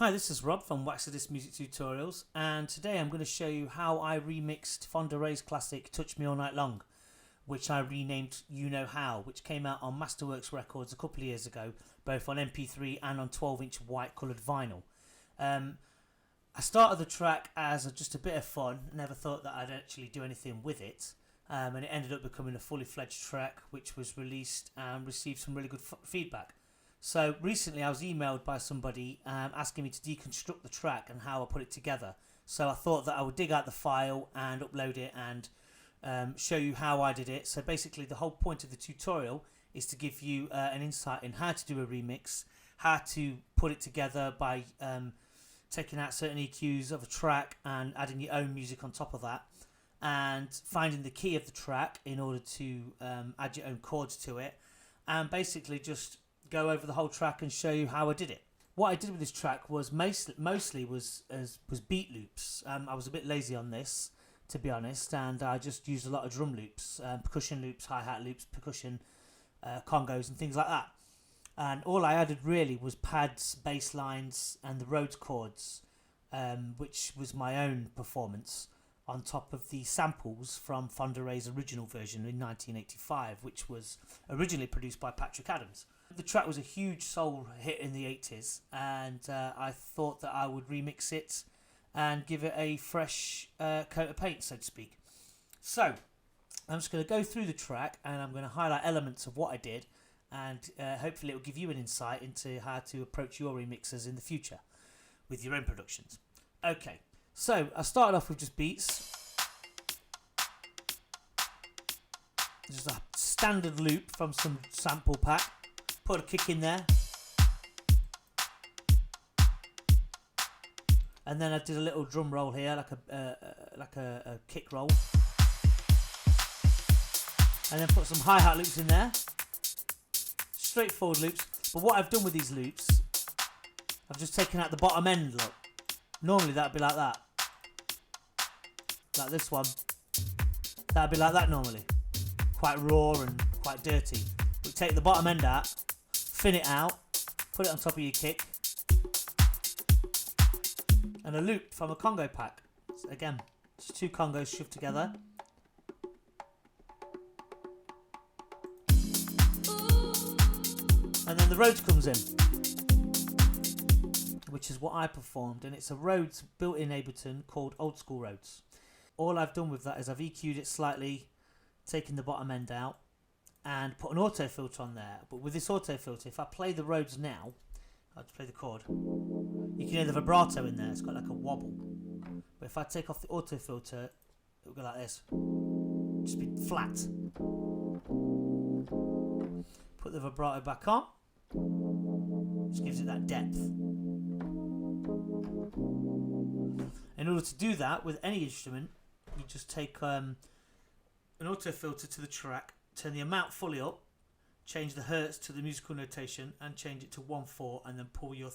Hi, this is Rob from Waxadis Music Tutorials, and today I'm going to show you how I remixed Fonda Ray's classic Touch Me All Night Long, which I renamed You Know How, which came out on Masterworks records a couple of years ago, both on MP3 and on 12-inch white coloured vinyl. I started the track as just a bit of fun, never thought that I'd actually do anything with it, and it ended up becoming a fully fledged track which was released and received some really good feedback. So recently I was emailed by somebody asking me to deconstruct the track and how I put it together. So I thought that I would dig out the file and upload it and show you how I did it. So basically the whole point of the tutorial is to give you an insight in how to do a remix, how to put it together by taking out certain EQs of a track and adding your own music on top of that, and finding the key of the track in order to add your own chords to it, and basically just go over the whole track and show you how I did it. What I did with this track was mostly was beat loops. I was a bit lazy on this, to be honest, and I just used a lot of drum loops, percussion loops, hi-hat loops, percussion, congos and things like that. And all I added really was pads, bass lines and the Rhodes chords, which was my own performance on top of the samples from Fonda Ray's original version in 1985, which was originally produced by Patrick Adams. The track was a huge soul hit in the 80s, and I thought that I would remix it and give it a fresh coat of paint, so to speak. So I'm just going to go through the track and I'm going to highlight elements of what I did, and hopefully it will give you an insight into how to approach your remixes in the future with your own productions. Okay, so I started off with just beats. Just a standard loop from some sample pack. Put a kick in there, and then I did a little drum roll here, like a kick roll, and then put some hi-hat loops in there, straightforward loops. But what I've done with these loops, I've just taken out the bottom end. Look, normally that'd be like that, like this one. That'd be like that normally, quite raw and quite dirty. But take the bottom end out, thin it out, put it on top of your kick, and a loop from a Congo pack. So again, just two congos shoved together. And then the Rhodes comes in, which is what I performed, and it's a Rhodes built in Ableton called Old School Rhodes. All I've done with that is I've EQ'd it slightly, taken the bottom end out, and put an auto filter on there. But with this auto filter, if I play the Rhodes now, I'll just play the chord, you can hear the vibrato in there. It's got like a wobble. But if I take off the auto filter, it'll go like this, just be flat. Put the vibrato back on, just gives it that depth. In order to do that with any instrument, you just take an auto filter to the track, turn the amount fully up, change the hertz to the musical notation and change it to 1/4, and then pull your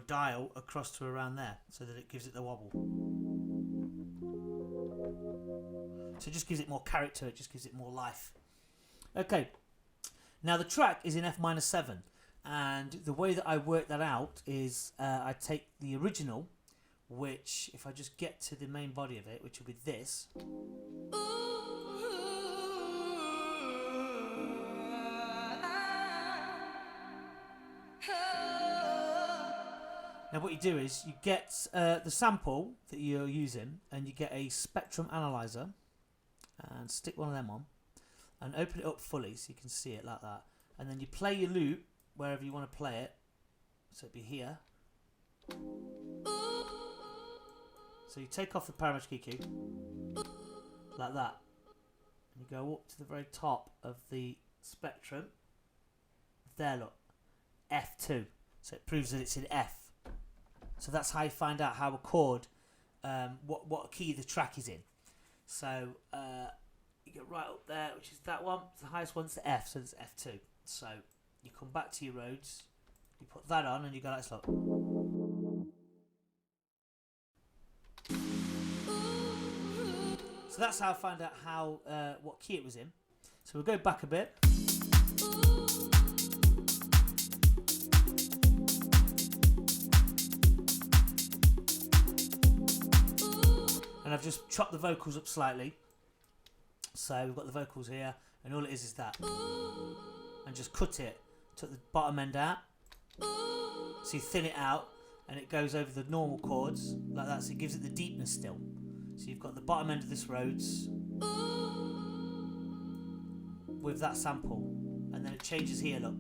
dial across to around there so that it gives it the wobble. So it just gives it more character, it just gives it more life. Okay, now the track is in F-7, and the way that I work that out is I take the original, which if I just get to the main body of it, which will be this. Now what you do is you get the sample that you're using, and you get a spectrum analyzer and stick one of them on and open it up fully so you can see it like that, and then you play your loop wherever you want to play it, so it'd be here. So you take off the parametric EQ like that, and you go up to the very top of the spectrum there, look, F2, so it proves that it's in F. So that's how you find out how a chord, what key the track is in. So you get right up there, which is that one. The highest one's the F, so it's F2. So you come back to your Rhodes, you put that on, and you go like this, look. So that's how I found out how what key it was in. So we'll go back a bit. I've just chopped the vocals up slightly. So we've got the vocals here, and all it is that. And just cut it. Took the bottom end out. So you thin it out, and it goes over the normal chords like that. So it gives it the deepness still. So you've got the bottom end of this Rhodes with that sample, and then it changes here. Look.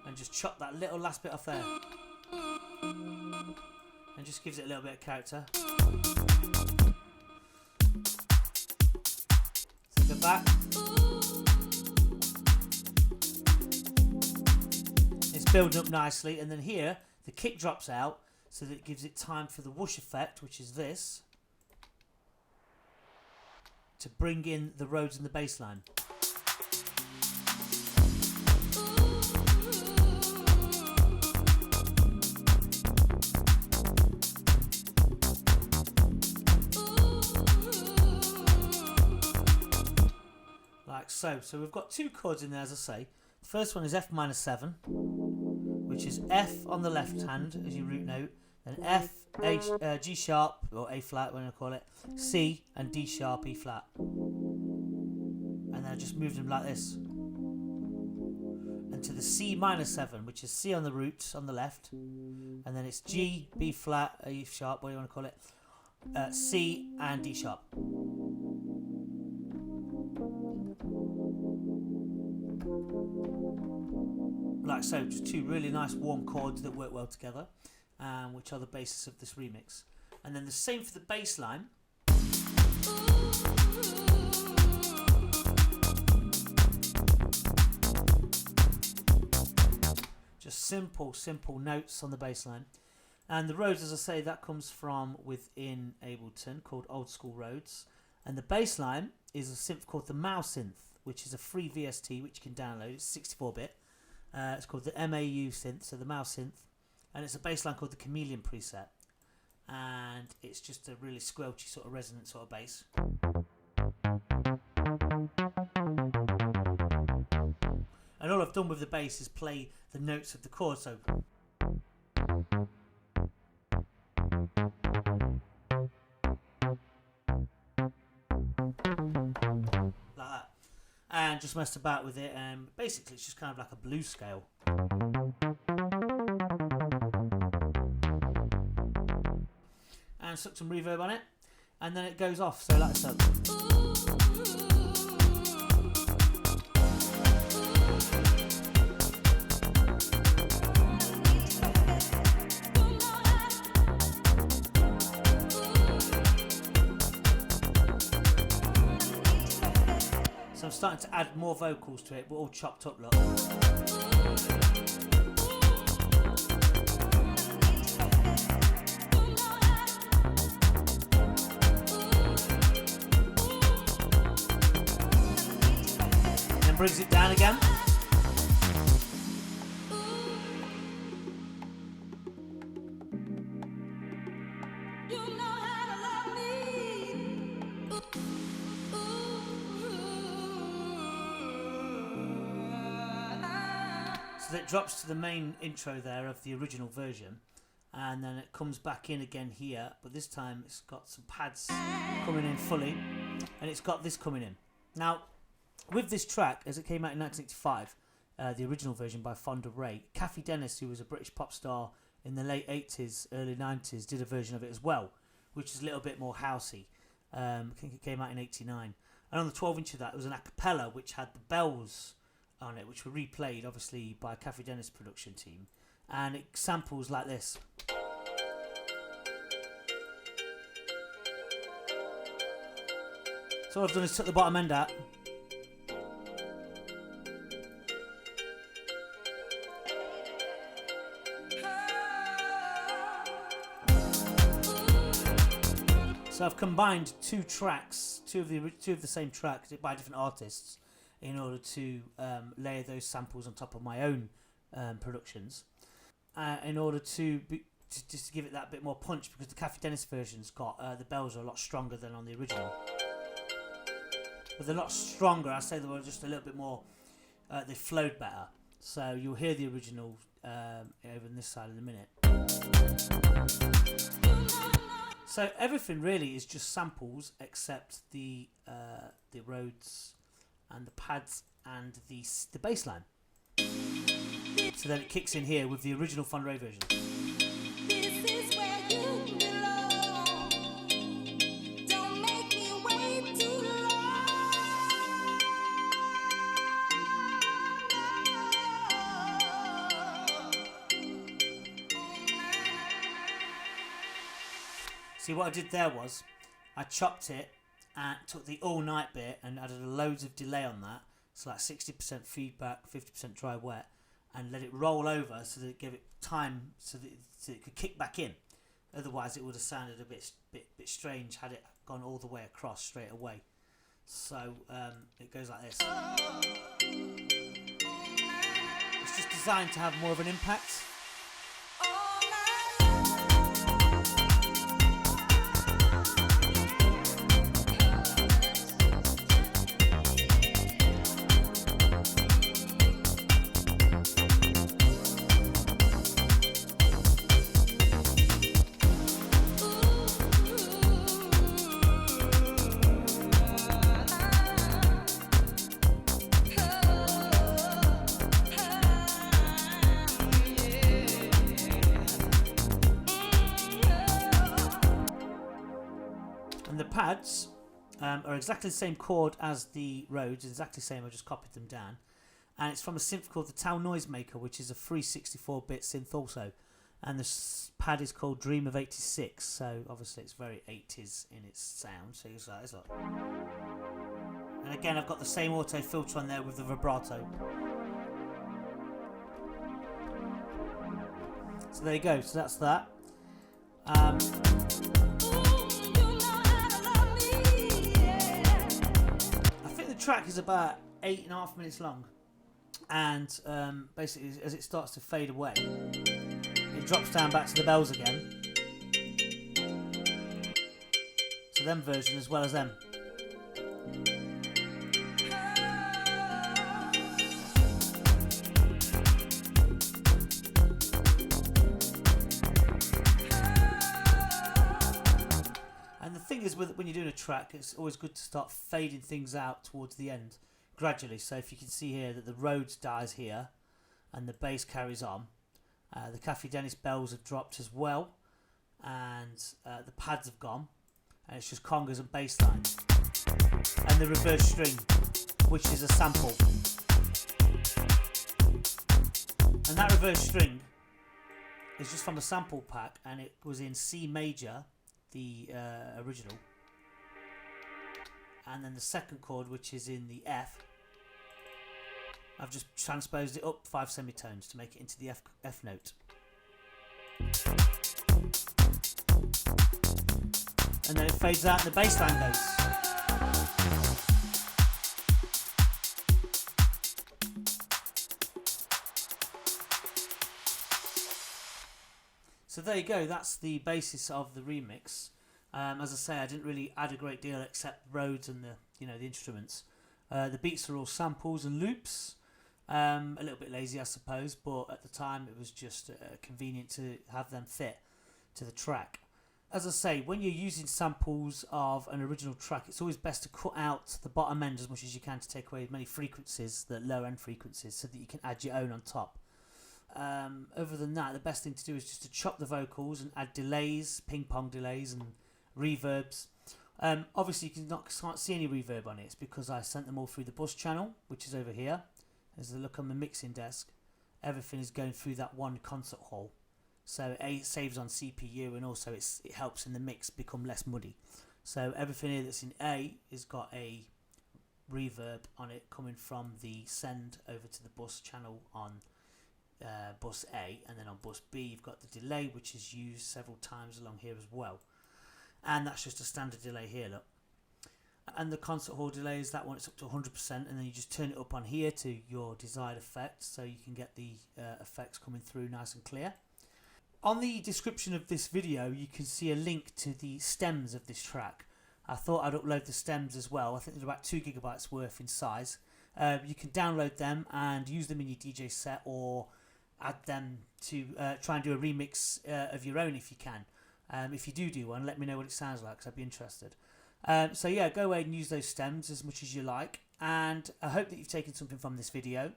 And just chop that little last bit off there, and just gives it a little bit of character. So go back. It's building up nicely, and then here the kick drops out, so that it gives it time for the whoosh effect, which is this, to bring in the Rhodes and the bass line. Like so. So we've got two chords in there, as I say. The first one is F minor 7, which is F on the left hand as your root note, then F, G sharp, or A flat, when I call it, C, and D sharp, E flat. And then I just move them like this. And to the C minor 7, which is C on the root on the left, and then it's G, B flat, E sharp, what do you want to call it, C, and D sharp. Like so, just two really nice warm chords that work well together, which are the basis of this remix. And then the same for the bass line. Just simple notes on the bass line. And the Rhodes, as I say, that comes from within Ableton, called Old School Rhodes. And the bass line is a synth called the Mouse Synth, which is a free VST which you can download. It's 64-bit. It's called the MAU synth, so the Mouse Synth, and it's a bass line called the Chameleon preset, and it's just a really squelchy sort of resonant sort of bass. And all I've done with the bass is play the notes of the chord, so and just messed about with it, and basically it's just kind of like a blues scale. And stuck some reverb on it, and then it goes off, so like so. So I'm starting to add more vocals to it, but all chopped up, look. Then brings it down again. So it drops to the main intro there of the original version, and then it comes back in again here, but this time it's got some pads coming in fully, and it's got this coming in. Now, with this track, as it came out in 1985, the original version by Fonda Ray, Kathy Dennis, who was a British pop star in the late 80s, early 90s, did a version of it as well, which is a little bit more housey. I think it came out in 89. And on the 12-inch of that, there was an a cappella which had the bells on it, which were replayed obviously by Kathy Dennis' production team, and it samples like this. So all I've done is took the bottom end out, so I've combined two tracks, two of the same tracks by different artists, in order to layer those samples on top of my own productions, in order to just to give it that bit more punch, because the Kathy Dennis version's got the bells are a lot stronger than on the original. But they're a lot stronger. I say they were just a little bit more. They flowed better. So you'll hear the original over on this side in a minute. So everything really is just samples except the Rhodes and the pads and the bass line. So then it kicks in here with the original Fonderay version. This is where you belong. Don't make me wait too See, what I did there was I chopped it and took the all night bit and added loads of delay on that, so like 60% feedback, 50% dry wet, and let it roll over so that it gave it time so that it could kick back in. Otherwise it would have sounded a bit strange had it gone all the way across straight away. So it goes like this. It's just designed to have more of an impact. And the pads are exactly the same chord as the Rhodes, exactly the same, I just copied them down. And it's from a synth called the Town Noisemaker, which is a free 64-bit synth also. And the pad is called Dream of 86, so obviously it's very 80s in its sound. So it's like. And again, I've got the same auto filter on there with the vibrato. So there you go, so that's that. Track is about 8.5 minutes long, and basically as it starts to fade away it drops down back to the bells again, so them version as well as them. And the thing is, when you're doing a track, it's always good to start fading things out towards the end gradually. So if you can see here that the Rhodes dies here and the bass carries on, the Cafe Dennis bells have dropped as well, and the pads have gone, and it's just congas and bass line and the reverse string, which is a sample. And that reverse string is just from a sample pack, and it was in C major, the original, and then the second chord, which is in the F, I've just transposed it up 5 semitones to make it into the F note, and then it fades out and the bass line goes. So there you go, that's the basis of the remix. As I say, I didn't really add a great deal except Rhodes and the instruments. The beats are all samples and loops. A little bit lazy, I suppose, but at the time it was just convenient to have them fit to the track. As I say, when you're using samples of an original track, it's always best to cut out the bottom end as much as you can to take away as many frequencies, the low end frequencies, so that you can add your own on top. Other than that, the best thing to do is just to chop the vocals and add delays, ping pong delays and reverbs. Obviously you can't see any reverb on it. It's because I sent them all through the bus channel, which is over here. As I look on the mixing desk, everything is going through that one concert hall, so it saves on CPU, and also it helps in the mix become less muddy. So everything here that's in A has got a reverb on it coming from the send over to the bus channel on bus A, and then on bus B you've got the delay, which is used several times along here as well, and that's just a standard delay here, look. And the concert hall delay is that one, it's up to 100%, and then you just turn it up on here to your desired effect, so you can get the effects coming through nice and clear. On the description of this video you can see a link to the stems of this track. I thought I'd upload the stems as well. I think they're about 2 gigabytes worth in size, You can download them and use them in your DJ set, or add them to try and do a remix of your own if you can. If you do one, let me know what it sounds like, because I'd be interested. So yeah, go away and use those stems as much as you like, and I hope that you've taken something from this video.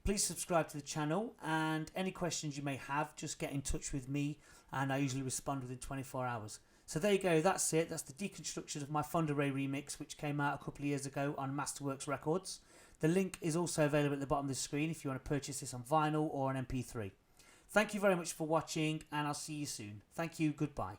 Please subscribe to the channel, and any questions you may have, just get in touch with me, and I usually respond within 24 hours. So there you go, that's it. That's the deconstruction of my Fonderay remix, which came out a couple of years ago on Masterworks Records. The link is also available at the bottom of the screen if you want to purchase this on vinyl or on MP3. Thank you very much for watching, and I'll see you soon. Thank you, goodbye.